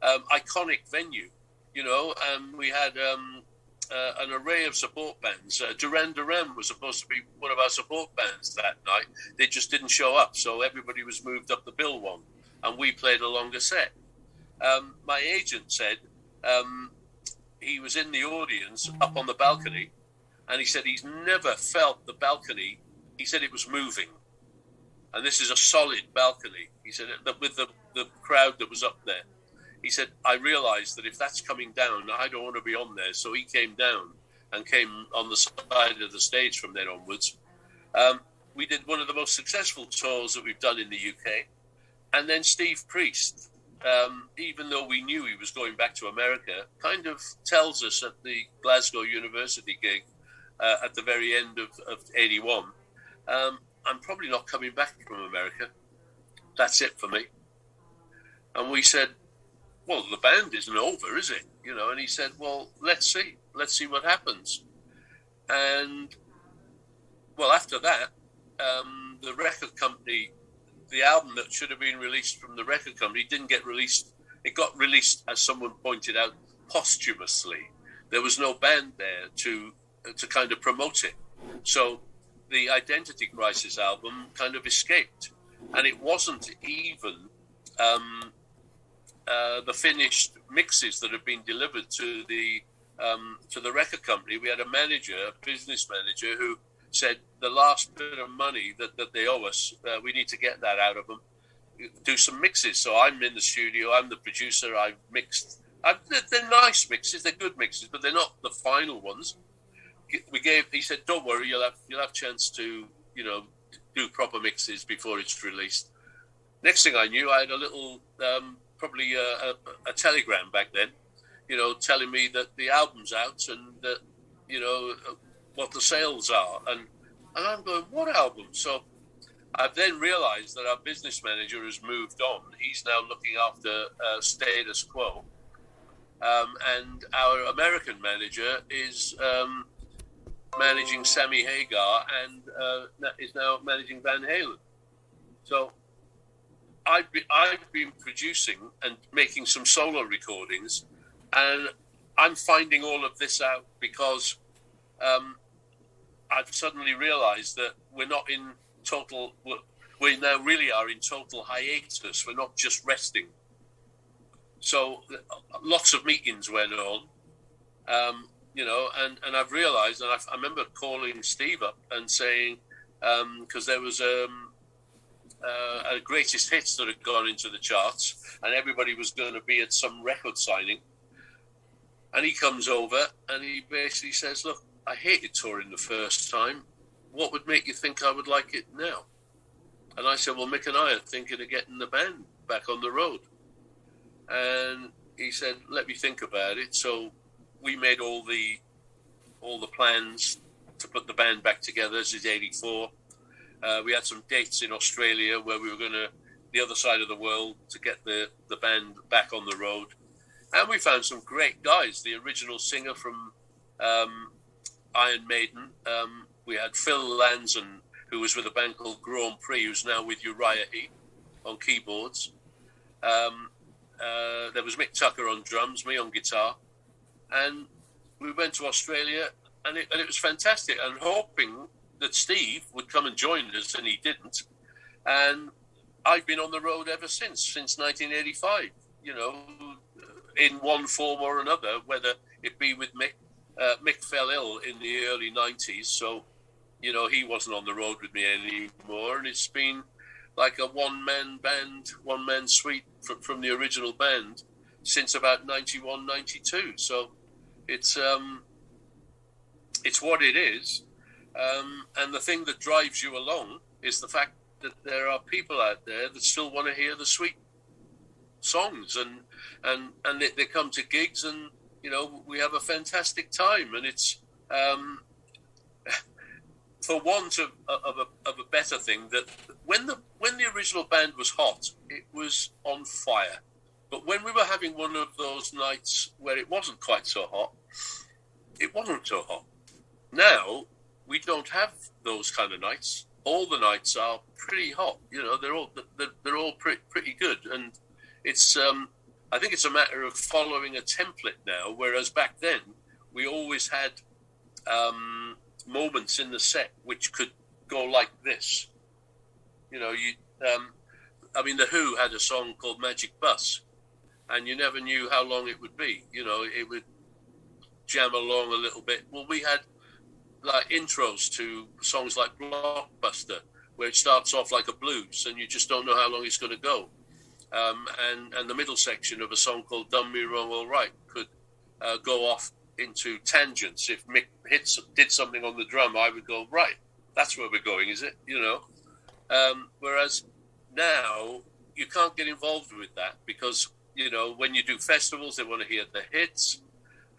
Speaker 3: iconic venue, and we had an array of support bands. Duran Duran was supposed to be one of our support bands that night. They just didn't show up, so everybody was moved up the bill one, and we played a longer set. My agent said he was in the audience up on the balcony, and he said he's never felt the balcony. He said it was moving, and this is a solid balcony. He said that with the crowd that was up there. He said, I realized that if that's coming down, I don't want to be on there. So he came down and came on the side of the stage from then onwards. We did one of the most successful tours that we've done in the UK. And then Steve Priest, even though we knew he was going back to America, kind of tells us at the Glasgow University gig at the very end of 81, I'm probably not coming back from America. That's it for me. And we said, well, the band isn't over, is it? And he said, well, let's see what happens. And, well, after that, the record company, the album that should have been released from the record company didn't get released. It got released, as someone pointed out, posthumously. There was no band there to kind of promote it. So the Identity Crisis album kind of escaped. And it wasn't even the finished mixes that have been delivered to the record company. We had a business manager, who said the last bit of money that they owe us, we need to get that out of them, do some mixes. So I'm in the studio, I'm the producer, I've mixed. They're nice mixes, they're good mixes, but they're not the final ones. He said, don't worry, you'll have chance to, do proper mixes before it's released. Next thing I knew, I had a little, probably a telegram back then, telling me that the album's out and that, what the sales are. And I'm going, what album? So I've then realized that our business manager has moved on. He's now looking after Status Quo. And our American manager is managing Sammy Hagar and is now managing Van Halen. So I've been producing and making some solo recordings, and I'm finding all of this out because I've suddenly realized that we're not in total, we now really are in total hiatus. We're not just resting. So lots of meetings went on, and I've realized, and I remember calling Steve up and saying, because there was a greatest hits that had gone into the charts and everybody was going to be at some record signing. And he comes over and he basically says, look, I hated touring the first time. What would make you think I would like it now? And I said, well, Mick and I are thinking of getting the band back on the road. And he said, let me think about it. So we made all the plans to put the band back together. This is 84. We had some dates in Australia where we were going to the other side of the world to get the band back on the road. And we found some great guys. The original singer from Iron Maiden. We had Phil Lanson, who was with a band called Grand Prix, who's now with Uriah Heep on keyboards. There was Mick Tucker on drums, me on guitar. And we went to Australia, and it was fantastic. And hoping that Steve would come and join us, and he didn't. And I've been on the road ever since 1985, in one form or another, whether it be with Mick. Mick fell ill in the early 90s, so, he wasn't on the road with me anymore. And it's been like a one-man band, one-man suite from the original band since about 91, 92. So it's what it is. And the thing that drives you along is the fact that there are people out there that still want to hear the sweet songs, and they come to gigs, and we have a fantastic time. And it's for want of a better thing, that when the original band was hot, it was on fire. But when we were having one of those nights where it wasn't quite so hot, it wasn't so hot. Now we don't have those kind of nights. All the nights are pretty hot. They're all pretty good, and it's I think it's a matter of following a template now. Whereas back then we always had moments in the set which could go like this. The Who had a song called Magic Bus, and you never knew how long it would be. It would jam along a little bit. Well, we had like intros to songs like Blockbuster, where it starts off like a blues and you just don't know how long it's going to go. And the middle section of a song called Done Me Wrong All Right could go off into tangents. If Mick did something on the drum, I would go, right, that's where we're going, is it? Whereas now you can't get involved with that because, when you do festivals, they want to hear the hits.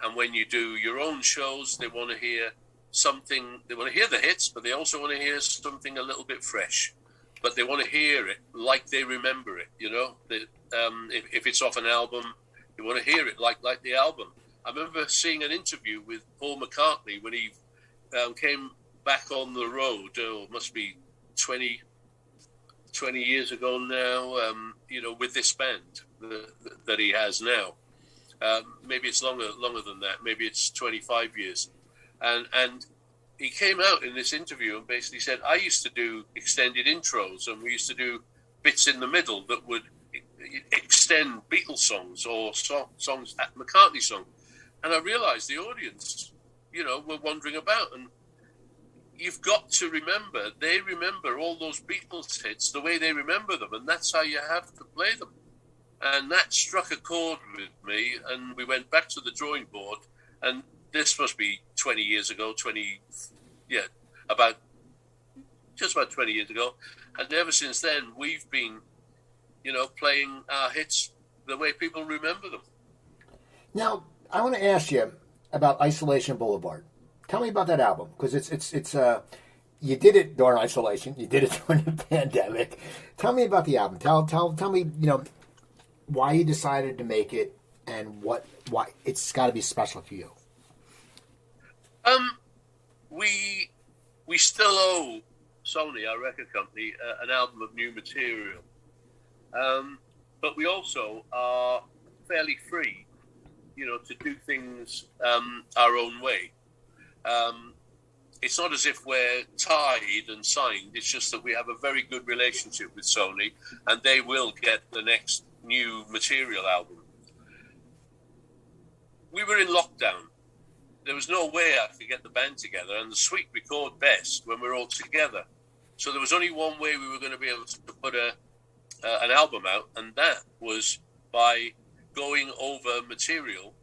Speaker 3: And when you do your own shows, they want to hear something. They want to hear the hits, but they also want to hear something a little bit fresh. But they want to hear it like they remember it, if it's off an album, they want to hear it like the album. I remember seeing an interview with Paul McCartney when he came back on the road. It must be 20 years ago now, with this band that he has now. Maybe it's longer than that. Maybe it's 25 years. And he came out in this interview and basically said, I used to do extended intros, and we used to do bits in the middle that would extend Beatles songs or songs at McCartney song. And I realized the audience, were wandering about. And you've got to remember, they remember all those Beatles hits the way they remember them. And that's how you have to play them. And that struck a chord with me. And we went back to the drawing board. And this must be 20 years ago, about just about 20 years ago. And ever since then, we've been, playing our hits the way people remember them.
Speaker 2: Now, I want to ask you about Isolation Boulevard. Tell me about that album, because it's you did it during isolation. You did it during the pandemic. Tell me about the album. Tell me, why you decided to make it and why it's got to be special to you.
Speaker 3: We still owe Sony, our record company, an album of new material. But we also are fairly free, to do things our own way. It's not as if we're tied and signed. It's just that we have a very good relationship with Sony, and they will get the next new material album. We were in lockdown. There was no way I could get the band together, and the suite record best when we're all together. So there was only one way we were going to be able to put an album out, and that was by going over material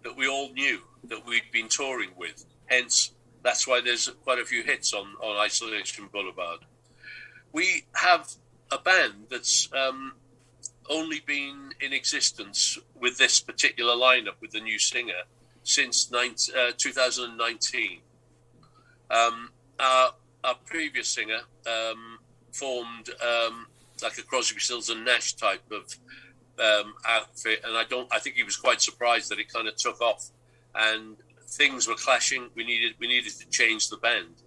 Speaker 3: that we all knew, that we'd been touring with. Hence, that's why there's quite a few hits on Isolation Boulevard. We have a band that's only been in existence with this particular lineup, with the new singer, since 2019. Our previous singer formed like a Crosby, Stills and Nash type of outfit, and I think he was quite surprised that it kind of took off, and things were clashing. We needed to change the band.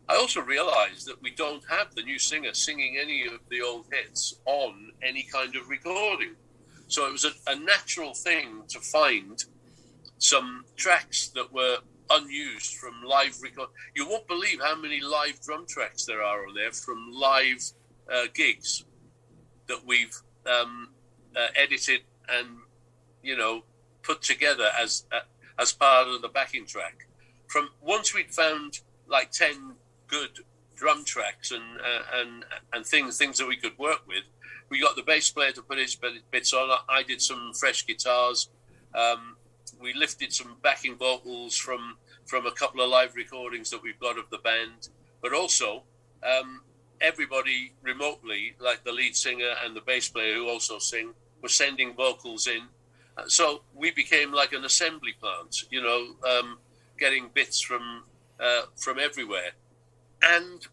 Speaker 3: I also realized that we don't have the new singer singing any of the old hits on any kind of recording. So it was a natural thing to find some tracks that were unused from live record. You won't believe how many live drum tracks there are on there from live gigs that we've edited and put together as part of the backing track. From once we'd found like 10 good drum tracks and things that we could work with, we got the bass player to put his bits on. I did some fresh guitars. We lifted some backing vocals from a couple of live recordings that we've got of the band, but also everybody remotely, like the lead singer and the bass player who also sing, were sending vocals in. So we became like an assembly plant, getting bits from everywhere. And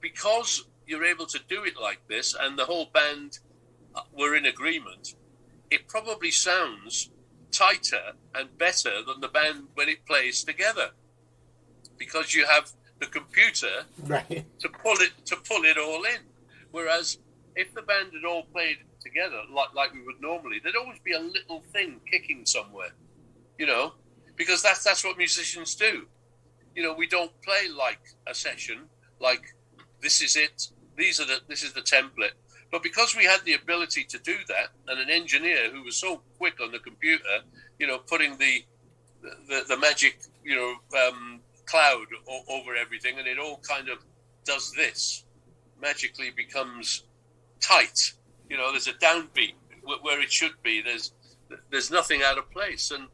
Speaker 3: because you're able to do it like this, and the whole band were in agreement, it probably sounds tighter and better than the band when it plays together, because you have the computer
Speaker 2: right
Speaker 3: to pull it all in. Whereas if the band had all played together like we would normally, there'd always be a little thing kicking somewhere, because that's what musicians do. We don't play like a session, like this is it, this is the template. But because we had the ability to do that, and an engineer who was so quick on the computer, putting the magic, cloud over everything, and it all kind of does this, magically becomes tight. There's a downbeat where it should be. There's nothing out of place. And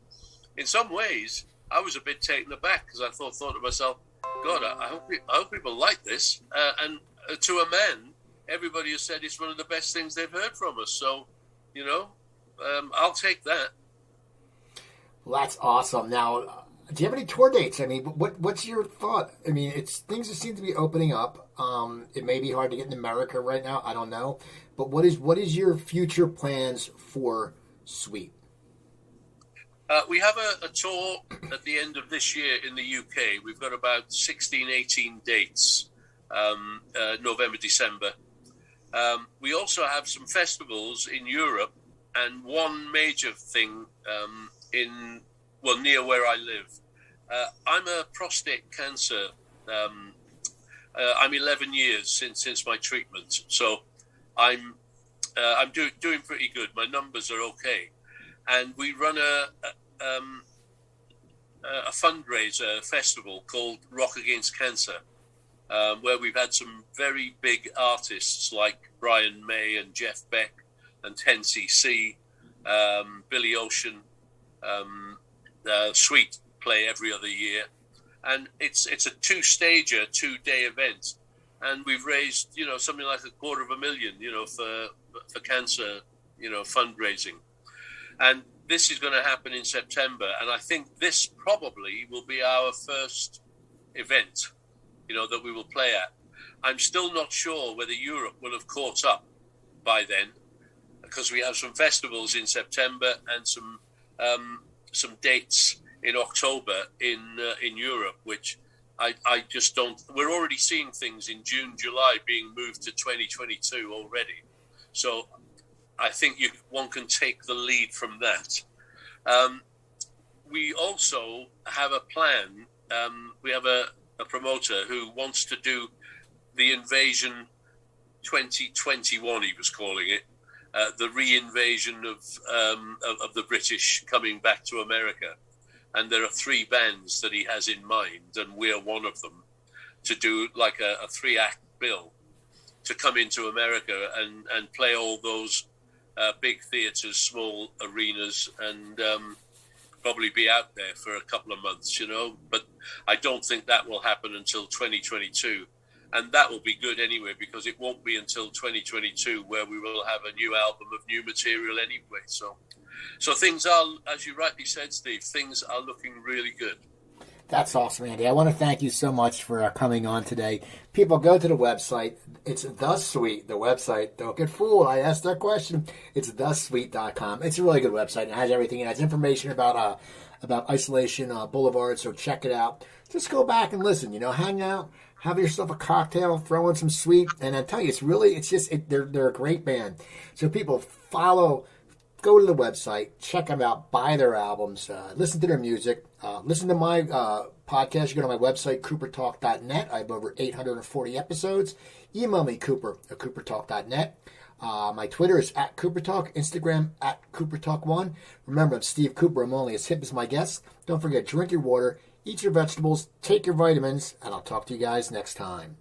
Speaker 3: in some ways, I was a bit taken aback, because I thought to myself, God, I hope people like this. And to a man, everybody has said it's one of the best things they've heard from us. So, I'll take that.
Speaker 2: Well, that's awesome. Now, do you have any tour dates? I mean, what's your thought? I mean, things that seem to be opening up. It may be hard to get in America right now. I don't know. But what is your future plans for Sweet?
Speaker 3: We have a tour at the end of this year in the UK. We've got about 16, 18 dates, November, December. We also have some festivals in Europe, and one major thing near where I live. I'm a prostate cancer. I'm 11 years since my treatment, so I'm doing pretty good. My numbers are okay, and we run a fundraiser festival called Rock Against Cancer, where we've had some very big artists like Brian May and Jeff Beck and 10cc, Billy Ocean, Sweet play every other year. And it's a two-day event and we've raised, something like $250,000, for cancer, fundraising. And this is going to happen in September. And I think this probably will be our first event, that we will play at. I'm still not sure whether Europe will have caught up by then, because we have some festivals in September and some dates in October in Europe, which I just don't. We're already seeing things in June, July being moved to 2022 already. So I think one can take the lead from that. We also have a plan. We have a promoter who wants to do the Invasion 2021, he was calling it, the re-invasion of the British coming back to America. And there are 3 bands that he has in mind, and we're one of them, to do like a 3-act bill to come into America and play all those big theatres, small arenas, and probably be out there for a couple of months, But I don't think that will happen until 2022. And that will be good anyway, because it won't be until 2022 where we will have a new album of new material anyway. So things are, as you rightly said, Steve, things are looking really good.
Speaker 2: That's awesome, Andy. I want to thank you so much for coming on today. People, go to the website. It's The Suite, the website. Don't get fooled. I asked that question. It's thesuite.com. It's a really good website. It has everything. It has information about Isolation Boulevard, so check it out. Just go back and listen, hang out, have yourself a cocktail, throw in some sweet, and I tell you, they're a great band. So people, go to the website, check them out, buy their albums, listen to their music, listen to my podcast. You go to my website, coopertalk.net. I have over 840 episodes. Email me, Cooper at coopertalk.net. My Twitter is @CooperTalk, Instagram @CooperTalk1. Remember, I'm Steve Cooper. I'm only as hip as my guests. Don't forget, drink your water, eat your vegetables, take your vitamins, and I'll talk to you guys next time.